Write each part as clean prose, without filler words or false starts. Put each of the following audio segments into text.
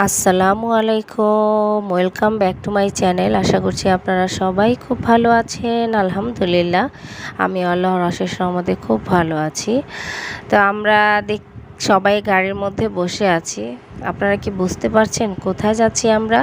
আসসালামু আলাইকুম, welcome back to my channel. আশা করছি আপনারা সবাই খুব ভালো আছেন। আলহামদুলিল্লাহ, আমি আল্লাহর অশেষ রহমতে খুব ভালো আছি। তো আমরা সবাই গাড়ির মধ্যে বসে আছি। আপনারা কি বুঝতে পারছেন কোথায় যাচ্ছি আমরা?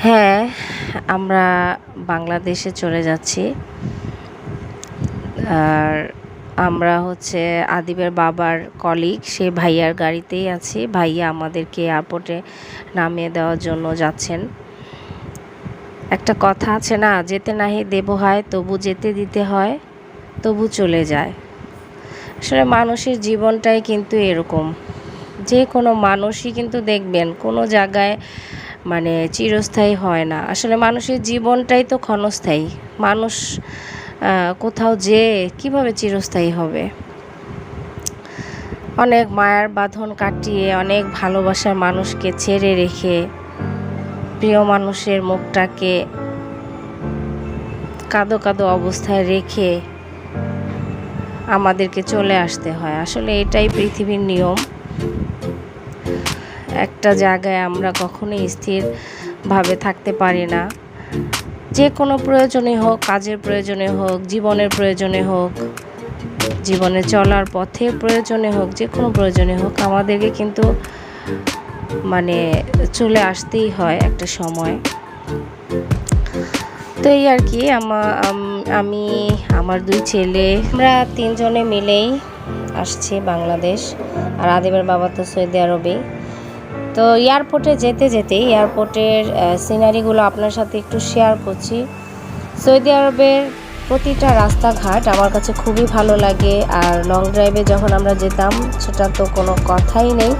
হ্যাঁ, আমরা বাংলাদেশে চলে যাচ্ছি। আর আমরা হচ্ছে আদিবের বাবার কলিগ, সে ভাইয়ার গাড়িতেই আছি। ভাইয়া আমাদেরকে এয়ারপোর্টে নামিয়ে দেওয়ার জন্য যাচ্ছেন। একটা কথা আছে না, যেতে নাহি দেব হয় তবু যেতে দিতে হয়, তবু চলে যায়। আসলে মানুষের জীবনটাই কিন্তু এরকম। যে কোনো মানুষই কিন্তু দেখবেন কোনো জায়গায় চিরস্থায়ী হয় না। আসলে মানুষের জীবনটাই তো ক্ষণস্থায়ী। মানুষ কোথাও যেয়ে কীভাবে চিরস্থায়ী হবে? অনেক মায়ার বাঁধন কাটিয়ে, অনেক ভালোবাসার মানুষকে ছেড়ে রেখে, প্রিয় মানুষের মুখটাকে কাঁদো কাঁদো অবস্থায় রেখে আমাদেরকে চলে আসতে হয়। আসলে এটাই পৃথিবীর নিয়ম। একটা জায়গায় আমরা কখনোই স্থিরভাবে থাকতে পারি না। যে কোনো প্রয়োজনে হোক, কাজের প্রয়োজনে হোক, জীবনের প্রয়োজনে হোক, জীবনে চলার পথের প্রয়োজনে হোক, যে কোনো প্রয়োজনে হোক, আমাদেরকে কিন্তু চলে আসতেই হয় একটা সময়। তো এই আর কি, আমি আমার দুই ছেলে, আমরা তিনজনে মিলেই আসছি বাংলাদেশ। আর আদিবের বাবা তো সৌদি আরবে। তো এয়ারপোর্টে যেতে যেতেই এয়ারপোর্টের সিনারিগুলো আপনার সাথে একটু শেয়ার করছি। সৌদি আরবের প্রতিটা রাস্তাঘাট আমার কাছে খুবই ভালো লাগে। আর লং ড্রাইভে যখন আমরা যেতাম, সেটা তো কোনো কথাই নেই।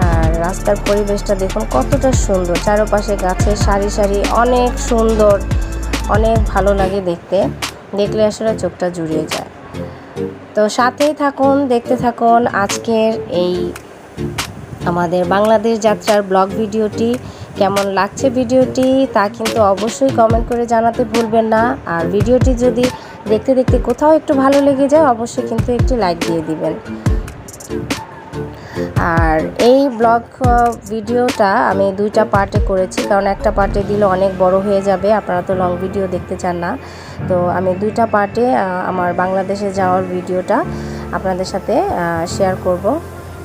আর রাস্তার পরিবেশটা দেখুন কতটা সুন্দর, চারপাশে গাছের সারি সারি, অনেক সুন্দর, অনেক ভালো লাগে দেখতে। দেখলে আসলে চোখটা জুড়িয়ে যায়। তো সাথেই থাকুন, দেখতে থাকুন আজকের এই আমাদের বাংলাদেশ যাত্রার ব্লগ ভিডিওটি। কেমন লাগছে ভিডিওটি তা কিন্তু অবশ্যই কমেন্ট করে জানাতে ভুলবেন না। আর ভিডিওটি যদি দেখতে দেখতে কোথাও একটু ভালো লেগে যায়, অবশ্যই কিন্তু একটি লাইক দিয়ে দিবেন। আর এই ব্লগ ভিডিওটা আমি দুইটা পার্টে করেছি, কারণ একটা পার্টে দিলে অনেক বড় হয়ে যাবে, আপনারা তো লং ভিডিও দেখতে চান না। তো আমি দুইটা পার্টে আমার বাংলাদেশে যাওয়ার ভিডিওটা আপনাদের সাথে শেয়ার করব।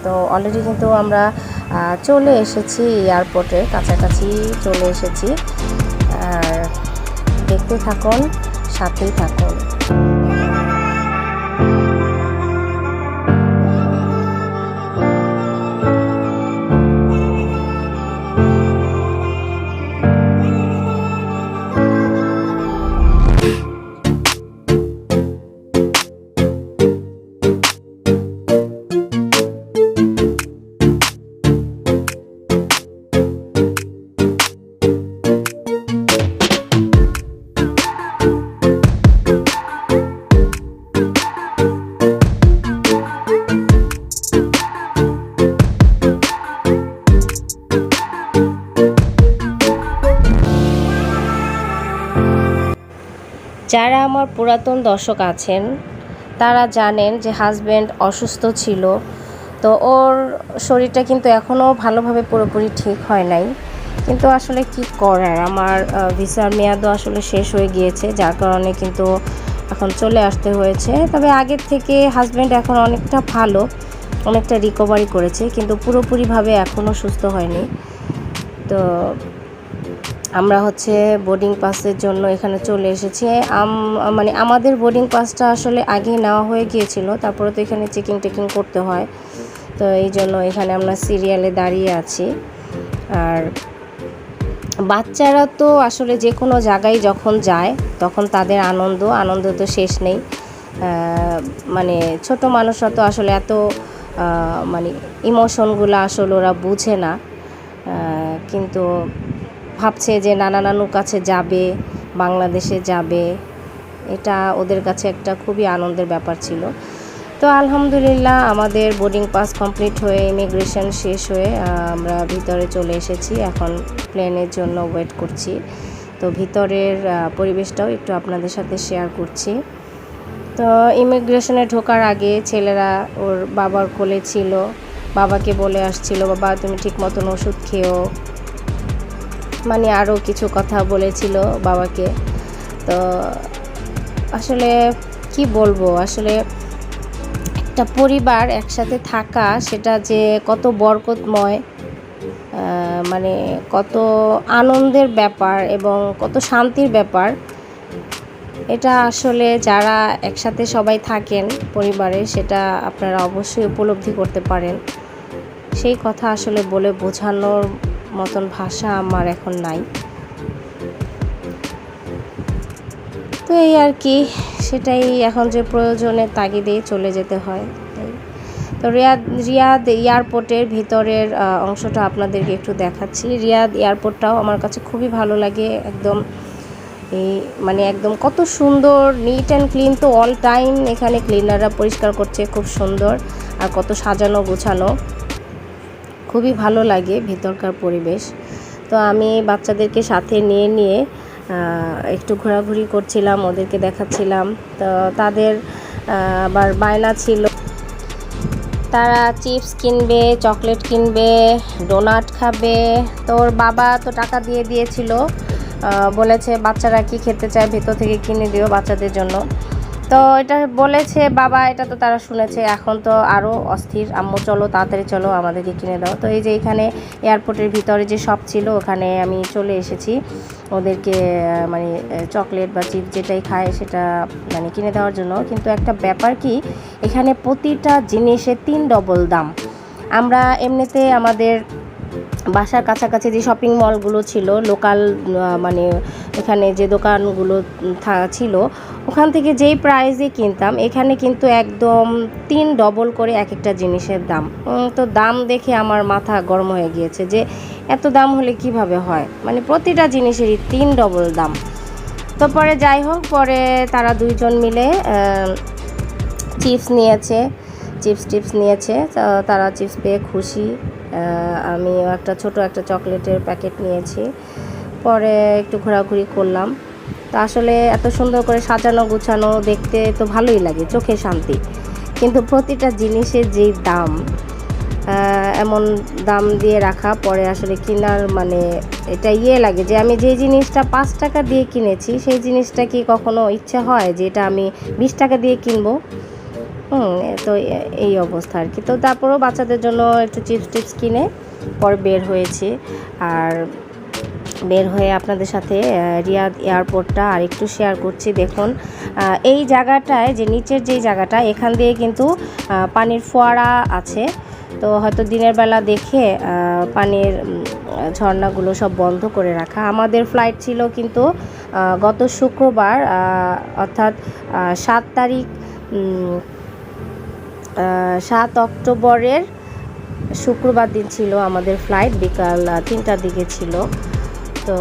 তো অলরেডি কিন্তু আমরা চলে এসেছি, এয়ারপোর্টের কাছাকাছি চলে এসেছি। আর দেখতে থাকুন, সাথেই থাকুন। যারা আমার পুরাতন দর্শক আছেন তারা জানেন যে হাজব্যান্ড অসুস্থ ছিল। তো ওর শরীরটা কিন্তু এখনও ভালোভাবে পুরোপুরি ঠিক হয় নাই। কিন্তু আসলে কি করার, আমার ভিসার মেয়াদও আসলে শেষ হয়ে গিয়েছে, যার কারণে কিন্তু এখন চলে আসতে হয়েছে। তবে আগের থেকে হাজব্যান্ড এখন অনেকটা ভালো, অনেকটা রিকভারি করেছে, কিন্তু পুরোপুরিভাবে এখনও সুস্থ হয়নি। তো আমরা হচ্ছে বোর্ডিং পাসের জন্য এখানে চলে এসেছি। আমাদের বোর্ডিং পাসটা আসলে আগেই নেওয়া হয়ে গিয়েছিল, তারপরে তো এখানে চেকিং করতে হয়। তো এই জন্য এখানে আমরা সিরিয়ালে দাঁড়িয়ে আছি। আর বাচ্চারা তো আসলে যে কোনো জায়গায় যখন যায় তখন তাদের আনন্দ তো শেষ নেই। ছোট মানুষরা তো আসলে এত ইমোশনগুলো আসলে ওরা বুঝে না, কিন্তু ভাবছে যে নানা নানুর কাছে যাবে, বাংলাদেশে যাবে, এটা ওদের কাছে একটা খুবই আনন্দের ব্যাপার ছিল। তো আলহামদুলিল্লাহ আমাদের বোর্ডিং পাস কমপ্লিট হয়ে, ইমিগ্রেশন শেষ হয়ে আমরা ভিতরে চলে এসেছি। এখন প্লেনের জন্য ওয়েট করছি। তো ভিতরের পরিবেশটাও একটু আপনাদের সাথে শেয়ার করছি। তো ইমিগ্রেশনে ঢোকার আগে ছেলেরা ওর বাবার কোলে ছিল, বাবাকে বলে আসছিল, বাবা তুমি ঠিক মতন ওষুধ খেও, মানে আরও কিছু কথা বলেছিল বাবাকে। তো আসলে কি বলবো, আসলে একটা পরিবার একসাথে থাকা সেটা যে কত বরকতময়, মানে কত আনন্দের ব্যাপার এবং কত শান্তির ব্যাপার, এটা আসলে যারা একসাথে সবাই থাকেন পরিবারে সেটা আপনারা অবশ্যই উপলব্ধি করতে পারেন। সেই কথা আসলে বলে বোঝানোর মতন ভাষা আমার এখন নাই। তো এই আর কি, সেটাই এখন যে প্রয়োজনের তাগিদেই চলে যেতে হয়। তো রিয়াদ এয়ারপোর্টের ভিতরের অংশটা আপনাদেরকে একটু দেখাচ্ছি। রিয়াদ এয়ারপোর্টটাও আমার কাছে খুবই ভালো লাগে, একদম মানে একদম কত সুন্দর, নিট অ্যান্ড ক্লিন। তো অল টাইম এখানে ক্লিনাররা পরিষ্কার করছে, খুব সুন্দর আর কত সাজানো গোছানো, খুবই ভালো লাগে ভিতরকার পরিবেশ। তো আমি বাচ্চাদেরকে সাথে নিয়ে একটু ঘোরাঘুরি করছিলাম, ওদেরকে দেখাচ্ছিলাম। তো তাদের আবার বায়না ছিল, তারা চিপস কিনবে, চকলেট কিনবে, ডোনাট খাবে। তো ওর বাবা তো টাকা দিয়ে দিয়েছিল, বলেছে বাচ্চারা কি খেতে চায় ভেতর থেকে কিনে দিও বাচ্চাদের জন্য। তো এটা বলেছে বাবা, এটা তো তারা শুনেছে। এখন তো আরও অস্থির, আম্মু চলো তাড়াতাড়ি চলো আমাদেরকে কিনে দাও। তো এই যে এখানে এয়ারপোর্টের ভিতরে যে শপ ছিল ওখানে আমি চলে এসেছি ওদেরকে মানে চকলেট বা চিপস যেটাই খায় সেটা মানে কিনে দেওয়ার জন্য। কিন্তু একটা ব্যাপার কি, এখানে প্রতিটা জিনিসে 3 ডবল দাম। আমরা এমনিতে আমাদের বাসার কাছাকাছি যে শপিং মলগুলো ছিল লোকাল, মানে এখানে যে দোকানগুলো ছিল ওখান থেকে যেই প্রাইসে কিনতাম, এখানে কিন্তু একদম 3 ডবল করে এক একটা জিনিসের দাম। তো দাম দেখে আমার মাথা গরম হয়ে গিয়েছে যে এত দাম হলে কিভাবে হয়, মানে প্রতিটা জিনিসেরই 3 ডবল দাম। তো পরে যাই হোক, পরে তারা দুইজন মিলে চিপস নিয়েছে। তারা চিপস পেয়ে খুশি। আমিও একটা ছোট একটা চকলেটের প্যাকেট নিয়েছি। পরে একটু ঘোরাঘুরি করলাম। তো আসলে এত সুন্দর করে সাজানো গুছানো দেখতে তো ভালোই লাগে, চোখে শান্তি। কিন্তু প্রতিটা জিনিসের যেই দাম, এমন দাম দিয়ে রাখা, পরে আসলে কেনার মানে এটা লাগে যে আমি যে জিনিসটা 5 টাকা দিয়ে কিনেছি সেই জিনিসটা কি কখনো ইচ্ছা হয় যে এটা আমি 20 টাকা দিয়ে কিনবো? তো এই অবস্থা আর কি। তো তারপরেও বাচ্চাদের জন্য একটু চিপস কিনে পরে বের হয়েছি। আর বের হয়ে আপনাদের সাথে রিয়াদ এয়ারপোর্টটা আর একটু শেয়ার করছি। দেখুন এই জায়গাটায় যে নিচের যেই জায়গাটা, এখান দিয়ে কিন্তু পানির ফোয়ারা আছে। তো হয়তো দিনের বেলা দেখে পানির ঝর্ণাগুলো সব বন্ধ করে রাখা। আমাদের ফ্লাইট ছিল কিন্তু গত শুক্রবার, অর্থাৎ 7 অক্টোবরের শুক্রবার দিন ছিল আমাদের ফ্লাইট, বিকাল 3টার দিকে ছিল। তো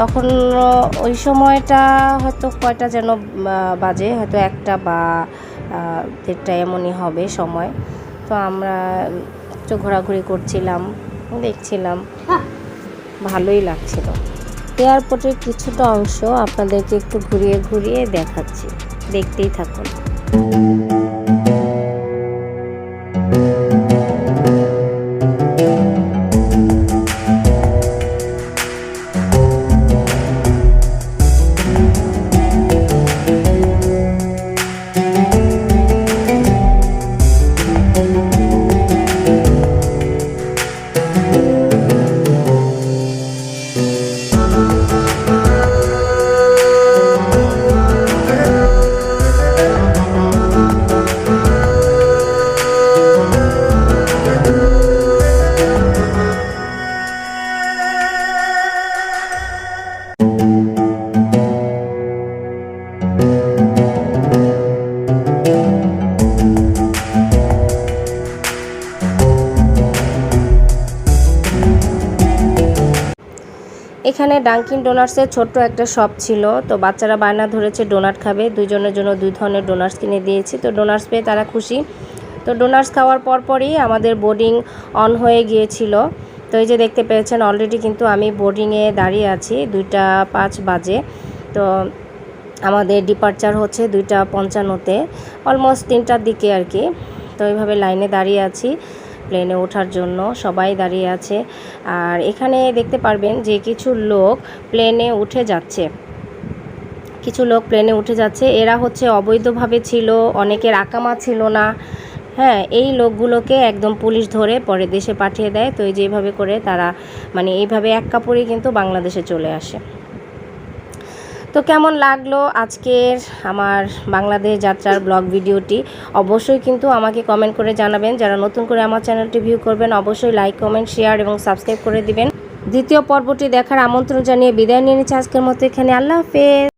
তখন ওই সময়টা হয়তো কয়টা যেন বাজে, হয়তো 1টা বা 1:30 এমনই হবে সময়। তো আমরা একটু ঘোরাঘুরি করছিলাম, দেখছিলাম, ভালোই লাগছিল। এয়ারপোর্টের কিছুটা অংশ আপনাদেরকে একটু ঘুরিয়ে দেখাচ্ছি, দেখতেই থাকুন। এখানে ডাঙ্কিন ডোনাটসের ছোট্ট একটা শপ ছিল। তো বাচ্চারা বায়না ধরেছে ডোনাট খাবে, দুইজনের জন্য 2 ধরনের ডোনাটস কিনে দিয়েছি। তো ডোনাটস পেয়ে তারা খুশি। তো ডোনাটস খাওয়ার পরই আমাদের বোর্ডিং অন হয়ে গিয়েছিল। তো এই যে দেখতে পেয়েছেন অলরেডি কিন্তু আমি বোর্ডিংয়ে দাঁড়িয়ে আছি, 2:05 বাজে। তো আমাদের ডিপার্চার হচ্ছে 2:55-তে, অলমোস্ট 3টার দিকে আর কি। তো এইভাবে লাইনে দাঁড়িয়ে আছি। প্লেনে ওঠার জন্য সবাই দাঁড়িয়ে আছে। আর এখানে দেখতে পারবেন যে কিছু লোক প্লেনে উঠে যাচ্ছে, এরা হচ্ছে অবৈধভাবে ছিল, অনেকের আকামা ছিল না। হ্যাঁ, এই লোকগুলোকে একদম পুলিশ ধরে পরে দেশে পাঠিয়ে দেয়। তো এই যেভাবে করে তারা মানে এইভাবে এক কাপড়েই কিন্তু বাংলাদেশে চলে আসে। তো কেমন লাগলো আজকের আমার বাংলাদেশ যাত্রার ব্লগ ভিডিওটি? অবশ্যই কিন্তু আমাকে কমেন্ট করে জানাবেন। যারা নতুন করে আমার চ্যানেলটি ভিউ করবেন অবশ্যই লাইক, কমেন্ট, শেয়ার এবং সাবস্ক্রাইব করে দিবেন। দ্বিতীয় পর্বটি দেখার আমন্ত্রণ জানিয়ে বিদায় নিয়ে নিচ্ছি আজকের মতো এখানে। আল্লাহ হাফেজ।